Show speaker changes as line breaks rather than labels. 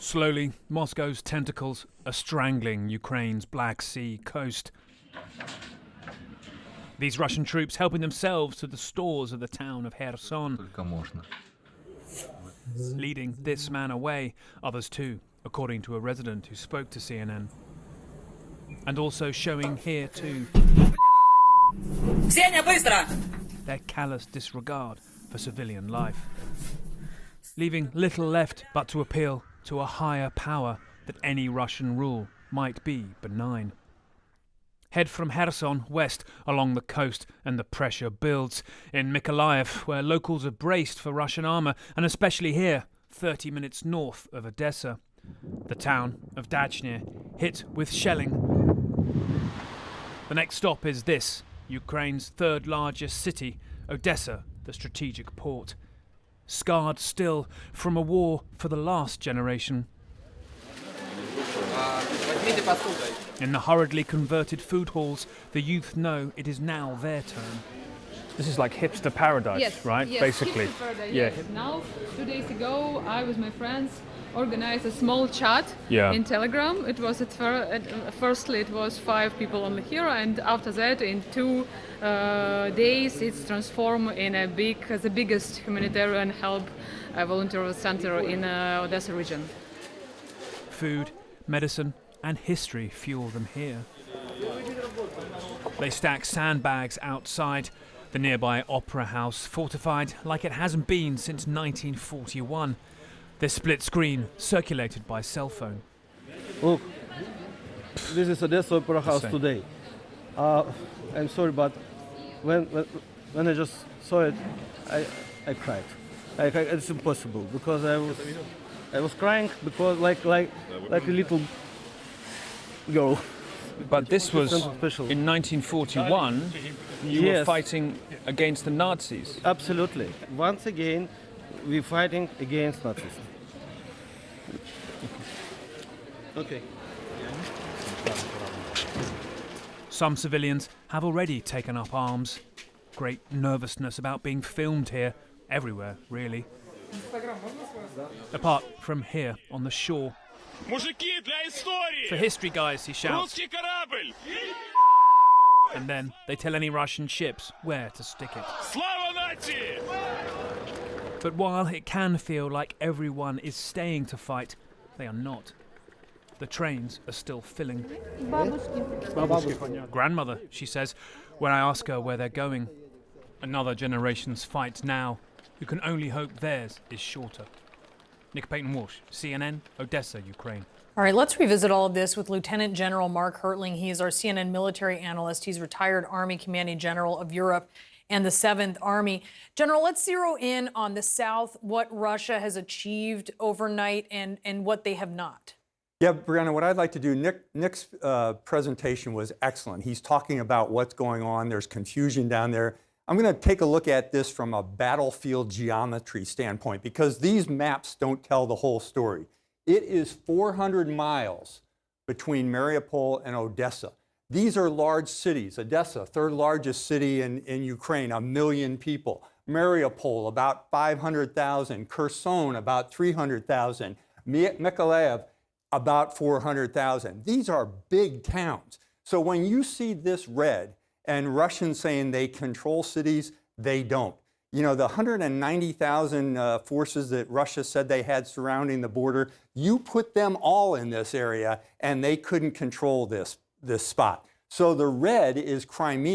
Slowly, Moscow's tentacles are strangling Ukraine's Black Sea coast. These Russian troops helping themselves to the stores of the town of Kherson. Leading this man away, others too, according to a resident who spoke to CNN. And also showing here too their callous disregard for civilian life. Leaving little left but to appeal to a higher power that any Russian rule might be benign. Head from Kherson west along the coast and the pressure builds. In Mykolaiv, where locals are braced for Russian armour, and especially here, 30 minutes north of Odessa. The town of Dachny hit with shelling. The next stop is this, Ukraine's third largest city, Odessa, the strategic port. Scarred still from a war for the last generation. In the hurriedly converted food halls, the youth know it is now their turn. This is like hipster paradise,
yes,
right?
Yes,
basically.
Hipster paradise, yes. Now, 2 days ago, I with my friends organized a small chat in Telegram. It was firstly it was 5 people only here, and after that, in 2 days, it's transformed in the biggest humanitarian help volunteer center in Odessa region.
Food, medicine, and history fuel them here. They stack sandbags outside the nearby opera house, fortified like it hasn't been since 1941. Their split screen circulated by cell phone.
Look, this is Odessa Opera House today. I'm sorry, but when I just saw it, I cried. It's impossible because I was crying because like a little girl.
But this was in 1941. You were fighting against the Nazis.
Absolutely. Once again, we're fighting against Nazis. Okay.
Some civilians have already taken up arms. Great nervousness about being filmed here, everywhere, really. Apart from here on the shore. For history, guys, he shouts. And then they tell any Russian ships where to stick it. But while it can feel like everyone is staying to fight, they are not. The trains are still filling. Grandmother, she says, when I ask her where they're going. Another generation's fight now, who can only hope theirs is shorter. Nick Payton-Walsh, CNN, Odessa, Ukraine.
All right, let's revisit all of this with Lieutenant General Mark Hertling. He is our CNN military analyst. He's retired Army Commanding General of Europe and the 7th Army. General, let's zero in on the South, what Russia has achieved overnight and what they have not.
Yeah, Brianna, what I'd like to do, Nick's presentation was excellent. He's talking about what's going on. There's confusion down there. I'm going to take a look at this from a battlefield geometry standpoint because these maps don't tell the whole story. It is 400 miles between Mariupol and Odessa. These are large cities. Odessa, third largest city in Ukraine, 1 million people. Mariupol, about 500,000. Kherson, about 300,000. Mykolaiv, about 400,000. These are big towns. So when you see this red and Russians saying they control cities, they don't. You know, the 190,000 forces that Russia said they had surrounding the border, you put them all in this area and they couldn't control this spot. So the red is Crimea.